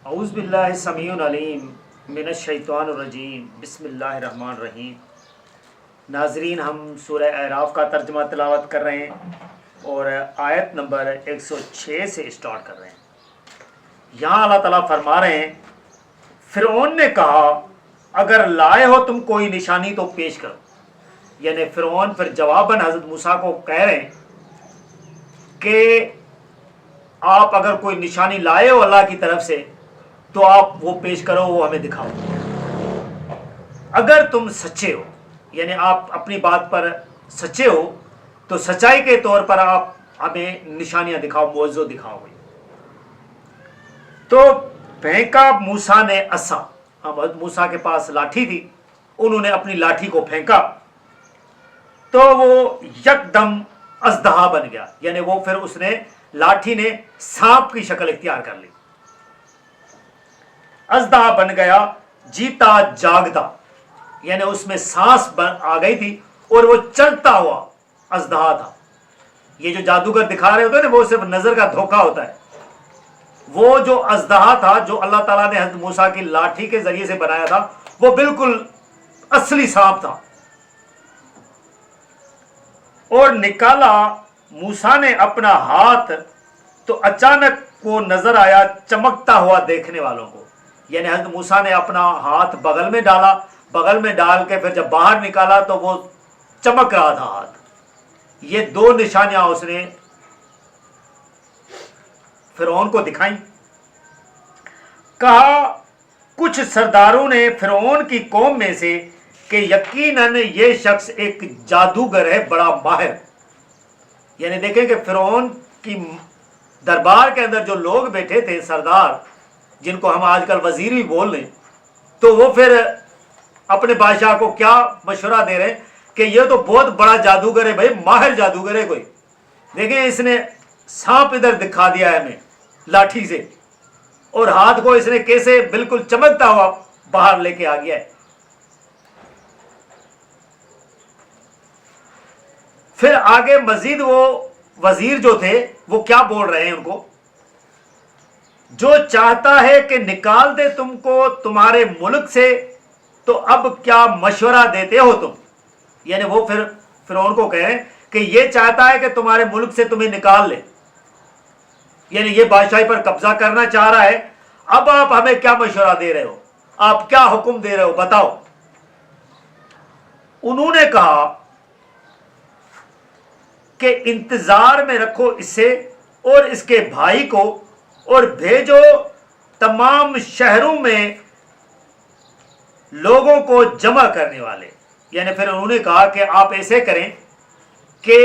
اعوذ باللہ السمیع العلیم من الشیطان الرجیم بسم اللہ الرحمن الرحیم۔ ناظرین، ہم سورہ اعراف کا ترجمہ تلاوت کر رہے ہیں اور آیت نمبر 106 سے اسٹارٹ کر رہے ہیں۔ یہاں اللہ تعالیٰ فرما رہے ہیں، فرعون نے کہا اگر لائے ہو تم کوئی نشانی تو پیش کرو۔ یعنی فرعون پھر جواباً حضرت موسیٰ کو کہہ رہے ہیں کہ آپ اگر کوئی نشانی لائے ہو اللہ کی طرف سے تو آپ وہ پیش کرو، وہ ہمیں دکھاؤ۔ اگر تم سچے ہو، یعنی آپ اپنی بات پر سچے ہو، تو سچائی کے طور پر آپ ہمیں نشانیاں دکھاؤ، معجزہ دکھاؤ۔ تو پھینکا موسیٰ نے عصا، حضرت موسیٰ کے پاس لاٹھی تھی، انہوں نے اپنی لاٹھی کو پھینکا تو وہ یکدم اژدہا بن گیا۔ یعنی وہ پھر اس نے لاٹھی نے سانپ کی شکل اختیار کر لی، اژدہا بن گیا، جیتا جاگتا، یعنی اس میں سانس آ گئی تھی اور وہ چلتا ہوا اژدہا تھا۔ یہ جو جادوگر دکھا رہے ہوتے ہیں نا، وہ صرف نظر کا دھوکہ ہوتا ہے۔ وہ جو اژدہا تھا جو اللہ تعالیٰ نے حضرت موسیٰ کی لاٹھی کے ذریعے سے بنایا تھا، وہ بالکل اصلی سانپ تھا۔ اور نکالا موسیٰ نے اپنا ہاتھ تو اچانک وہ نظر آیا چمکتا ہوا دیکھنے والوں کو۔ یعنی حضرت موسیٰ نے اپنا ہاتھ بغل میں ڈالا، بغل میں ڈال کے پھر جب باہر نکالا تو وہ چمک رہا تھا ہاتھ۔ یہ دو نشانیاں اس نے فرعون کو دکھائیں۔ کہا کچھ سرداروں نے فرعون کی قوم میں سے کہ یقیناً یہ شخص ایک جادوگر ہے بڑا ماہر۔ یعنی دیکھیں کہ فرعون کی دربار کے اندر جو لوگ بیٹھے تھے، سردار، جن کو ہم آج کل وزیر بھی بول رہے ہیں، تو وہ پھر اپنے بادشاہ کو کیا مشورہ دے رہے ہیں کہ یہ تو بہت بڑا جادوگر ہے، بھائی ماہر جادوگر ہے کوئی۔ دیکھیں اس نے سانپ ادھر دکھا دیا ہے ہمیں لاٹھی سے، اور ہاتھ کو اس نے کیسے بالکل چمکتا ہوا باہر لے کے آ گیا ہے۔ پھر آگے مزید وہ وزیر جو تھے وہ کیا بول رہے ہیں ان کو، جو چاہتا ہے کہ نکال دے تم کو تمہارے ملک سے تو اب کیا مشورہ دیتے ہو تم۔ یعنی وہ پھر فرعون کو کہیں کہ یہ چاہتا ہے کہ تمہارے ملک سے تمہیں نکال لے، یعنی یہ بادشاہی پر قبضہ کرنا چاہ رہا ہے، اب آپ ہمیں کیا مشورہ دے رہے ہو، آپ کیا حکم دے رہے ہو، بتاؤ۔ انہوں نے کہا کہ انتظار میں رکھو اسے اور اس کے بھائی کو، اور بھیجو تمام شہروں میں لوگوں کو جمع کرنے والے۔ یعنی پھر انہوں نے کہا کہ آپ ایسے کریں کہ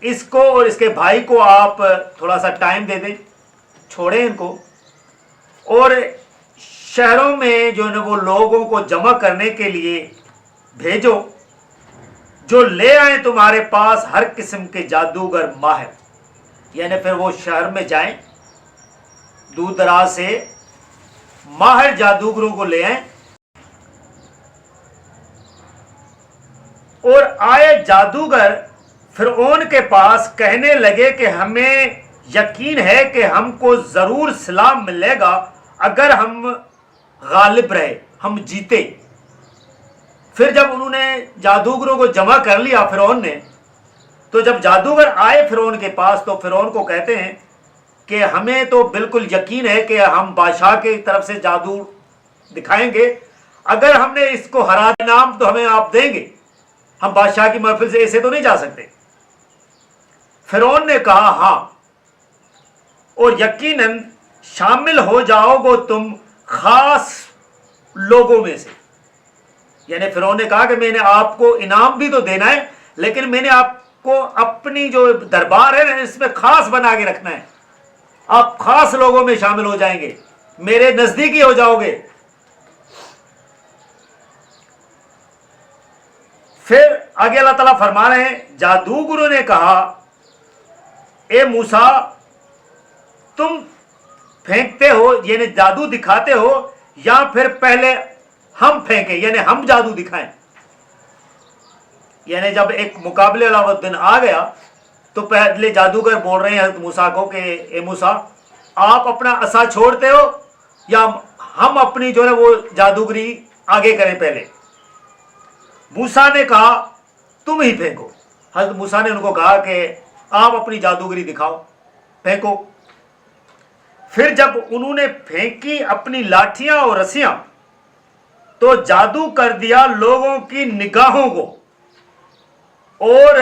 اس کو اور اس کے بھائی کو آپ تھوڑا سا ٹائم دے دیں، چھوڑیں ان کو، اور شہروں میں جو ہے وہ لوگوں کو جمع کرنے کے لیے بھیجو، جو لے آئیں تمہارے پاس ہر قسم کے جادوگر ماہر۔ یعنی پھر وہ شہر میں جائیں، دور دراز سے ماہر جادوگروں کو لے آئیں، اور آئے جادوگر فرعون کے پاس کہنے لگے کہ ہمیں یقین ہے کہ ہم کو ضرور سلام ملے گا اگر ہم غالب رہے، ہم جیتے۔ پھر جب انہوں نے جادوگروں کو جمع کر لیا فرعون نے، تو جب جادوگر آئے فرعون کے پاس تو فرعون کو کہتے ہیں کہ ہمیں تو بالکل یقین ہے کہ ہم بادشاہ کی طرف سے جادو دکھائیں گے، اگر ہم نے اس کو ہرا انعام تو ہمیں آپ دیں گے، ہم بادشاہ کی محفل سے ایسے تو نہیں جا سکتے۔ فرعون نے کہا ہاں، اور یقیناً شامل ہو جاؤ گے تم خاص لوگوں میں سے۔ یعنی فرعون نے کہا کہ میں نے آپ کو انعام بھی تو دینا ہے، لیکن میں نے آپ کو اپنی جو دربار ہے اس میں خاص بنا کے رکھنا ہے، آپ خاص لوگوں میں شامل ہو جائیں گے، میرے نزدیکی ہو جاؤ گے۔ پھر آگے اللہ تعالیٰ فرما رہے ہیں، جادوگروں نے کہا اے موسیٰ تم پھینکتے ہو، یعنی جادو دکھاتے ہو، یا پھر پہلے ہم پھینکیں، یعنی ہم جادو دکھائیں۔ یعنی جب ایک مقابلے والا وہ دن آ گیا تو پہلے جادوگر بول رہے ہیں حضرت موسیٰ کو کہ اے موسیٰ آپ اپنا عصا چھوڑتے ہو یا ہم اپنی جو ہے وہ جادوگری آگے کریں پہلے؟ موسیٰ نے کہا تم ہی پھینکو. حضرت موسیٰ نے ان کو کہا کہ آپ اپنی جادوگری دکھاؤ، پھینکو. پھر جب انہوں نے پھینکی اپنی لاٹھیاں اور رسیاں تو جادو کر دیا لوگوں کی نگاہوں کو اور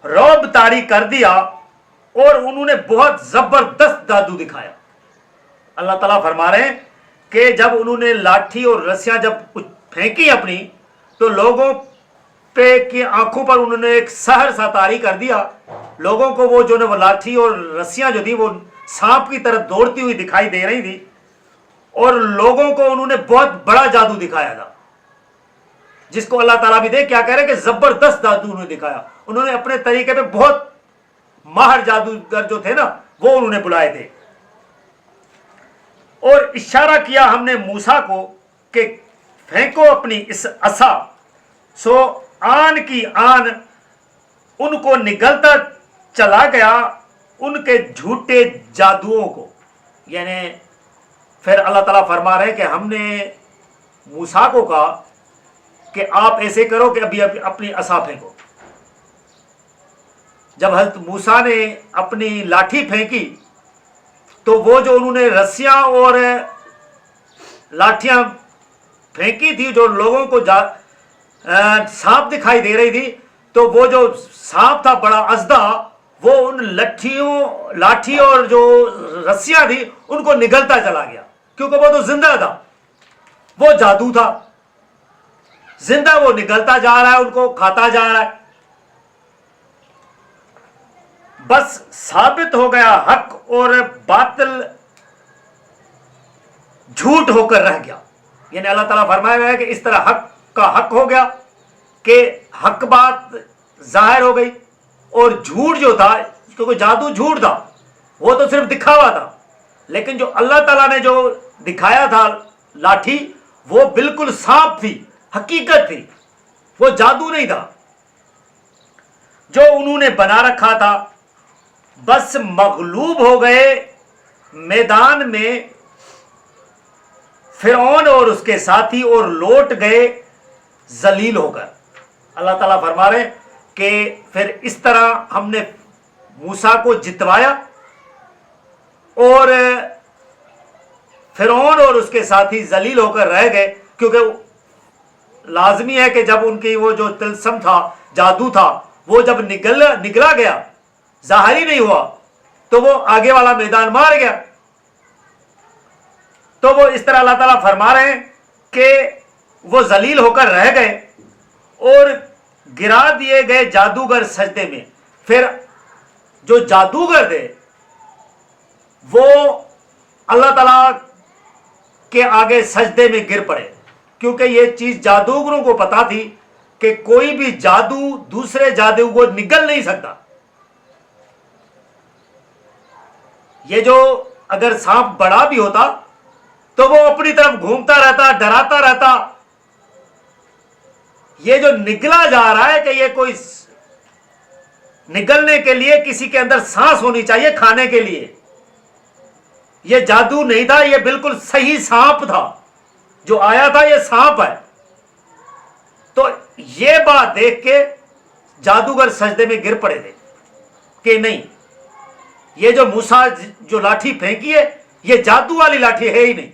رعب طاری کر دیا، اور انہوں نے بہت زبردست جادو دکھایا. اللہ تعالیٰ فرما رہے ہیں کہ جب انہوں نے لاٹھی اور رسیاں جب پھینکی اپنی تو لوگوں پہ کی آنکھوں پر انہوں نے ایک سحر سا طاری کر دیا. لوگوں کو وہ جو لاٹھی اور رسیاں جو تھی وہ سانپ کی طرح دوڑتی ہوئی دکھائی دے رہی تھی، اور لوگوں کو انہوں نے بہت بڑا جادو دکھایا تھا، جس کو اللہ تعالیٰ بھی کیا کہہ رہے کہ زبردست جادو انہوں نے دکھایا. انہوں نے اپنے طریقے پہ بہت ماہر جادوگر جو تھے نا وہ انہوں نے بلائے تھے. اور اشارہ کیا ہم نے موسیٰ کو کہ پھینکو اپنی اس عصا، سو آن کی آن ان کو نگلتا چلا گیا ان کے جھوٹے جادوؤں کو. یعنی پھر اللہ تعالیٰ فرما رہے کہ ہم نے موسیٰ کو کہا کہ آپ ایسے کرو کہ ابھی اپنی عصا پھینکو. جب حضرت موسیٰ نے اپنی لاٹھی پھینکی تو وہ جو انہوں نے رسیاں اور لاٹھیاں پھینکی تھی جو لوگوں کو سانپ دکھائی دے رہی تھی، تو وہ جو سانپ تھا بڑا ازدہ وہ ان لاٹھی اور جو رسیاں تھی ان کو نگلتا چلا گیا، کیونکہ وہ تو زندہ تھا، وہ جادو تھا زندہ، وہ نگلتا جا رہا ہے، ان کو کھاتا جا رہا ہے. بس ثابت ہو گیا حق اور باطل جھوٹ ہو کر رہ گیا. یعنی اللہ تعالیٰ فرمایا گیا کہ اس طرح حق کا حق ہو گیا کہ حق بات ظاہر ہو گئی، اور جھوٹ جو تھا، کیونکہ جادو جھوٹ تھا، وہ تو صرف دکھاوا تھا، لیکن جو اللہ تعالیٰ نے جو دکھایا تھا لاٹھی وہ بالکل سانپ تھی، حقیقت تھی، وہ جادو نہیں تھا جو انہوں نے بنا رکھا تھا. بس مغلوب ہو گئے میدان میں فرعون اور اس کے ساتھی، اور لوٹ گئے ذلیل ہو کر. اللہ تعالیٰ فرما رہے کہ پھر اس طرح ہم نے موسیٰ کو جتوایا، اور فرعون اور اس کے ساتھی ذلیل ہو کر رہ گئے، کیونکہ لازمی ہے کہ جب ان کی وہ جو طلسم تھا، جادو تھا، وہ جب نگلا گیا، ظاہر ہی نہیں ہوا، تو وہ آگے والا میدان مار گیا. تو وہ اس طرح اللہ تعالیٰ فرما رہے ہیں کہ وہ ذلیل ہو کر رہ گئے اور گرا دیے گئے جادوگر سجدے میں. پھر جو جادوگر تھے وہ اللہ تعالیٰ کے آگے سجدے میں گر پڑے، کیونکہ یہ چیز جادوگروں کو پتا تھی کہ کوئی بھی جادو دوسرے جادو کو نگل نہیں سکتا. یہ جو اگر سانپ بڑا بھی ہوتا تو وہ اپنی طرف گھومتا رہتا، ڈراتا رہتا. یہ جو نگلا جا رہا ہے کہ یہ کوئی نگلنے کے لیے کسی کے اندر سانس ہونی چاہیے کھانے کے لیے، یہ جادو نہیں تھا، یہ بالکل صحیح سانپ تھا، جو آیا تھا یہ سانپ ہے. تو یہ بات دیکھ کے جادوگر سجدے میں گر پڑے تھے کہ نہیں، یہ جو موسیٰ جو لاٹھی پھینکی ہے یہ جادو والی لاٹھی ہے ہی نہیں.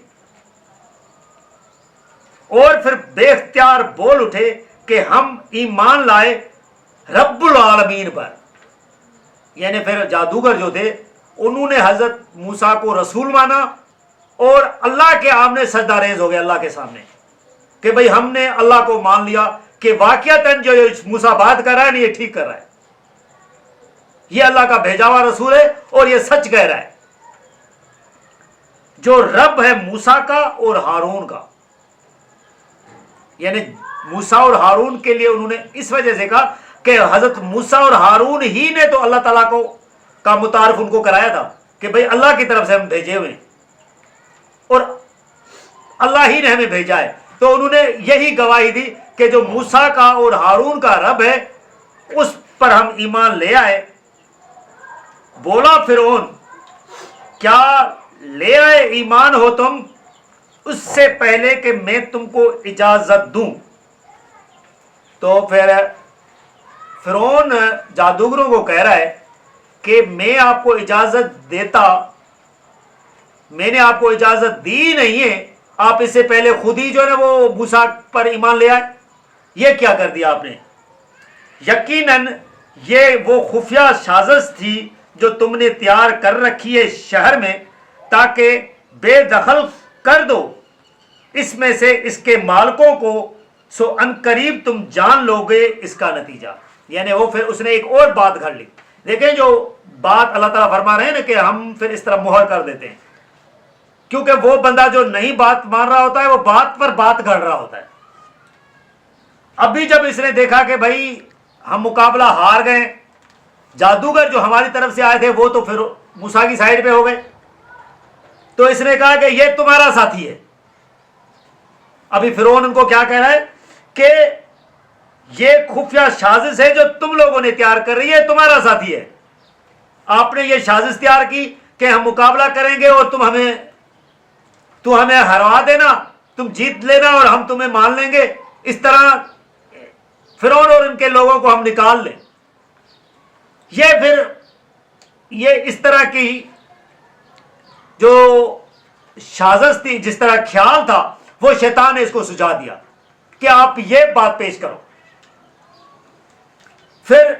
اور پھر بے اختیار بول اٹھے کہ ہم ایمان لائے رب العالمین پر. یعنی پھر جادوگر جو تھے انہوں نے حضرت موسیٰ کو رسول مانا اور اللہ کے آمنے سجدہ ریز ہو گئے اللہ کے سامنے کہ بھئی ہم نے اللہ کو مان لیا کہ واقعتاً جو موسیٰ بات کر رہا ہے نا یہ ٹھیک کر رہا ہے، یہ اللہ کا بھیجا ہوا رسول ہے اور یہ سچ کہہ رہا ہے. جو رب ہے موسیٰ کا اور ہارون کا، یعنی موسیٰ اور ہارون کے لیے انہوں نے اس وجہ سے کہا کہ حضرت موسیٰ اور ہارون ہی نے تو اللہ تعالیٰ کو کا متعارف ان کو کرایا تھا کہ بھئی اللہ کی طرف سے ہم بھیجے ہوئے اور اللہ ہی نے ہمیں بھیجا ہے. تو انہوں نے یہی گواہی دی کہ جو موسیٰ کا اور ہارون کا رب ہے اس پر ہم ایمان لے آئے. بولا فرعون کیا لے آئے ایمان ہو تم اس سے پہلے کہ میں تم کو اجازت دوں. تو پھر فرعون جادوگروں کو کہہ رہا ہے کہ میں آپ کو اجازت دیتا، میں نے آپ کو اجازت دی نہیں ہے، آپ اس سے پہلے خود ہی جو ہے نا وہ موسیٰ پر ایمان لے آئے. یہ کیا کر دیا آپ نے؟ یقیناً یہ وہ خفیہ سازش تھی جو تم نے تیار کر رکھی ہے شہر میں، تاکہ بے دخل کر دو اس میں سے اس کے مالکوں کو، سو ان قریب تم جان لو گے اس کا نتیجہ. یعنی وہ پھر اس نے ایک اور بات گھڑ لی. دیکھیں جو بات اللہ تعالیٰ فرما رہے ہیں نا کہ ہم پھر اس طرح مہر کر دیتے ہیں، کیونکہ وہ بندہ جو نہیں بات مان رہا ہوتا ہے وہ بات پر بات گھڑ رہا ہوتا ہے. ابھی جب اس نے دیکھا کہ بھائی ہم مقابلہ ہار گئے، جادوگر جو ہماری طرف سے آئے تھے وہ تو پھر موسیٰ کی سائیڈ پہ ہو گئے، تو اس نے کہا کہ یہ تمہارا ساتھی ہے. ابھی فرعون ان کو کیا کہہ رہا ہے کہ یہ خفیہ سازش ہے جو تم لوگوں نے تیار کر رہی ہے، تمہارا ساتھی ہے. آپ نے یہ سازش تیار کی کہ ہم مقابلہ کریں گے اور تو ہمیں ہروا دینا، تم جیت لینا اور ہم تمہیں مان لیں گے، اس طرح فرعون اور ان کے لوگوں کو ہم نکال لیں. یہ اس طرح کی جو سازش تھی، جس طرح خیال تھا، وہ شیطان نے اس کو سجھا دیا کہ آپ یہ بات پیش کرو. پھر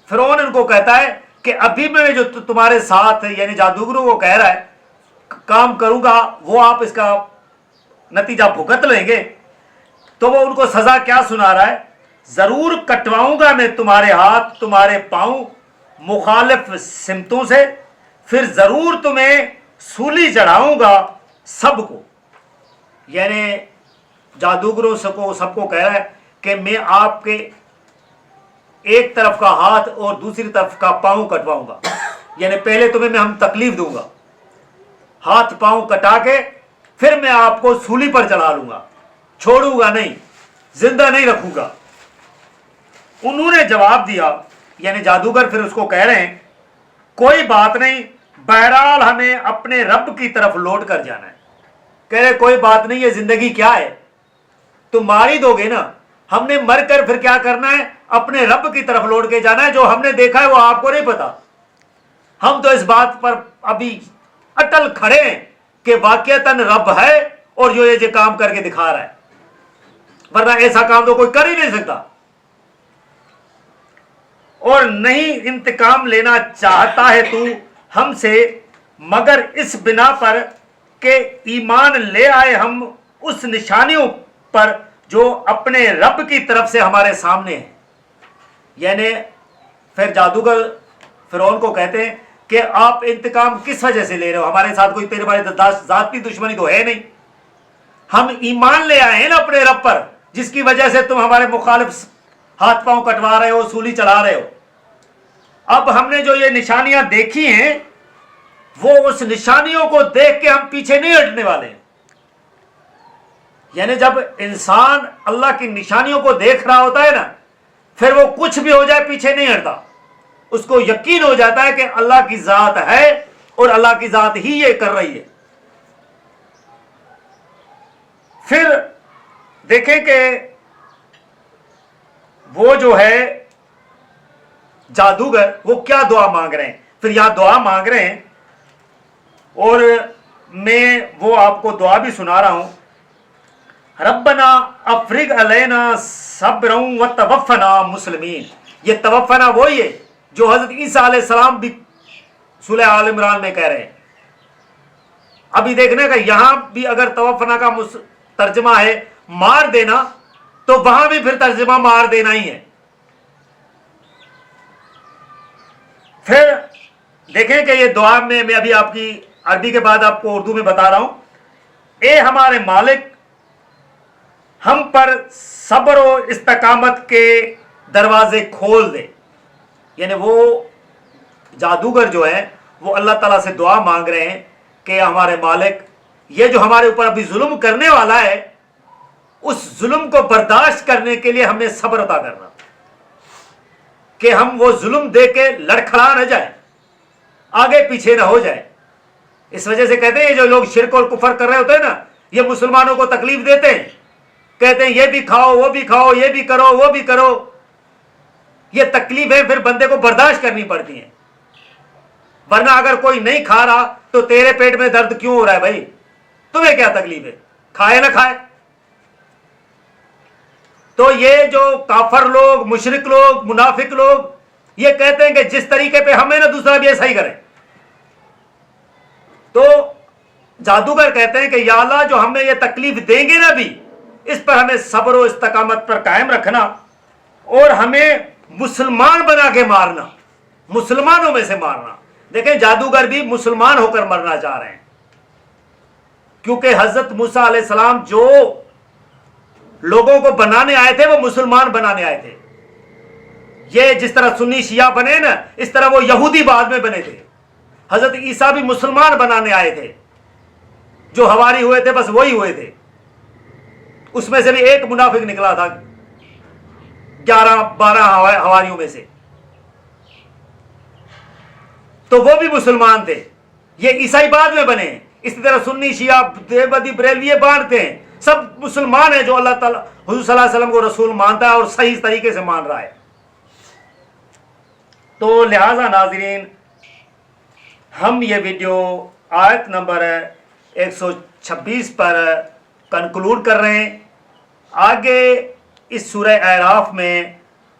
فرعون ان کو کہتا ہے کہ ابھی میں جو تمہارے ساتھ یعنی جادوگروں کو کہہ رہا ہے کام کروں گا، وہ آپ اس کا نتیجہ بھگت لیں گے. تو وہ ان کو سزا کیا سنا رہا ہے؟ ضرور کٹواؤں گا میں تمہارے ہاتھ تمہارے پاؤں مخالف سمتوں سے، پھر ضرور تمہیں سولی چڑھاؤں گا سب کو. یعنی جادوگروں سب کو کہہ رہا ہے کہ میں آپ کے ایک طرف کا ہاتھ اور دوسری طرف کا پاؤں کٹواؤں گا. یعنی پہلے تمہیں میں ہم تکلیف دوں گا، ہاتھ پاؤں کٹا کے پھر میں آپ کو سولی پر چڑھا لوں گا، چھوڑوں گا نہیں، زندہ نہیں رکھوں گا. انہوں نے جواب دیا، یعنی جادوگر پھر اس کو کہہ رہے ہیں کوئی بات نہیں، بہرحال ہمیں اپنے رب کی طرف لوٹ کر جانا ہے. کہہ رہے کوئی بات نہیں، یہ زندگی کیا ہے، تم مار ہی دو گے نا، ہم نے مر کر پھر کیا کرنا ہے، اپنے رب کی طرف لوٹ کے جانا ہے. جو ہم نے دیکھا ہے وہ آپ کو نہیں پتا، ہم تو اس بات پر ابھی اٹل کھڑے ہیں کہ واقعتاً رب ہے اور جو یہ کام کر کے دکھا رہا ہے، ورنہ ایسا کام تو کوئی کر ہی نہیں سکتا. اور نہیں انتقام لینا چاہتا ہے تو ہم سے، مگر اس بنا پر کہ ایمان لے آئے ہم اس نشانیوں پر جو اپنے رب کی طرف سے ہمارے سامنے ہیں. یعنی پھر جادوگر فرعون کو کہتے ہیں کہ آپ انتقام کس وجہ سے لے رہے ہو، ہمارے ساتھ کوئی تیرے بارے ذاتی دشمنی تو ہے نہیں، ہم ایمان لے آئے ہیں نا اپنے رب پر، جس کی وجہ سے تم ہمارے مخالف ہاتھ پاؤں کٹوا رہے ہو، سولی چڑھا رہے ہو. اب ہم نے جو یہ نشانیاں دیکھی ہیں وہ اس نشانیوں کو دیکھ کے ہم پیچھے نہیں ہٹنے والے ہیں. یعنی جب انسان اللہ کی نشانیوں کو دیکھ رہا ہوتا ہے نا، پھر وہ کچھ بھی ہو جائے پیچھے نہیں ہٹتا، اس کو یقین ہو جاتا ہے کہ اللہ کی ذات ہے اور اللہ کی ذات ہی یہ کر رہی ہے. پھر دیکھیں کہ وہ جو ہے جادوگر وہ کیا دعا مانگ رہے ہیں. پھر یہاں دعا مانگ رہے ہیں اور میں وہ آپ کو دعا بھی سنا رہا ہوں. ربنا افرغ علینا صبرا وتوفنا مسلمین. یہ توفنا وہی ہے جو حضرت عیسیٰ علیہ السلام بھی سورہ آل عمران میں کہہ رہے ہیں. ابھی دیکھنے کا یہاں بھی اگر توفنا کا ترجمہ ہے مار دینا، تو وہاں بھی پھر ترجمہ مار دینا ہی ہے. پھر دیکھیں کہ یہ دعا میں ابھی آپ کی عربی کے بعد آپ کو اردو میں بتا رہا ہوں. اے ہمارے مالک، ہم پر صبر و استقامت کے دروازے کھول دے. یعنی وہ جادوگر جو ہے وہ اللہ تعالیٰ سے دعا مانگ رہے ہیں کہ ہمارے مالک، یہ جو ہمارے اوپر ابھی ظلم کرنے والا ہے، اس ظلم کو برداشت کرنے کے لیے ہمیں صبر عطا کرنا، کہ ہم وہ ظلم دے کے لڑکھڑا نہ جائیں، آگے پیچھے نہ ہو جائیں. اس وجہ سے کہتے ہیں جو لوگ شرک اور کفر کر رہے ہوتے ہیں نا، یہ مسلمانوں کو تکلیف دیتے ہیں، کہتے ہیں یہ بھی کھاؤ وہ بھی کھاؤ، یہ بھی کرو وہ بھی کرو. یہ تکلیفیں پھر بندے کو برداشت کرنی پڑتی ہیں، ورنہ اگر کوئی نہیں کھا رہا تو تیرے پیٹ میں درد کیوں ہو رہا ہے بھائی؟ تمہیں کیا تکلیف ہے، کھائے نہ کھائے. تو یہ جو کافر لوگ، مشرک لوگ، منافق لوگ یہ کہتے ہیں کہ جس طریقے پہ ہمیں نہ دوسرا بھی ایسا ہی کرے. تو جادوگر کہتے ہیں کہ یا اللہ جو ہمیں یہ تکلیف دیں گے نا بھی، اس پر ہمیں صبر و استقامت پر قائم رکھنا اور ہمیں مسلمان بنا کے مارنا، مسلمانوں میں سے مارنا. دیکھیں جادوگر بھی مسلمان ہو کر مرنا چاہ رہے ہیں، کیونکہ حضرت موسیٰ علیہ السلام جو لوگوں کو بنانے آئے تھے وہ مسلمان بنانے آئے تھے. یہ جس طرح سنی شیعہ بنے نا، اس طرح وہ یہودی بعد میں بنے تھے. حضرت عیسیٰ بھی مسلمان بنانے آئے تھے، جو حواری ہوئے تھے بس وہی ہوئے تھے. اس میں سے بھی ایک منافق نکلا تھا 11-12 حواریوں میں سے، تو وہ بھی مسلمان تھے. یہ عیسائی بعد میں بنے ہیں. اسی طرح سنی شیعہ دیوبندی بریلوی باندھتے ہیں، سب مسلمان ہیں جو اللہ تعالیٰ حضور صلی اللہ علیہ وسلم کو رسول مانتا ہے اور صحیح طریقے سے مان رہا ہے. تو لہذا ناظرین ہم یہ ویڈیو آیت نمبر 126 پر کنکلوڈ کر رہے ہیں. آگے اس سورہ اعراف میں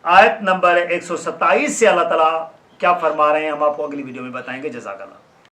آیت نمبر 127 سے اللہ تعالیٰ کیا فرما رہے ہیں ہم آپ کو اگلی ویڈیو میں بتائیں گے. جزاک اللہ.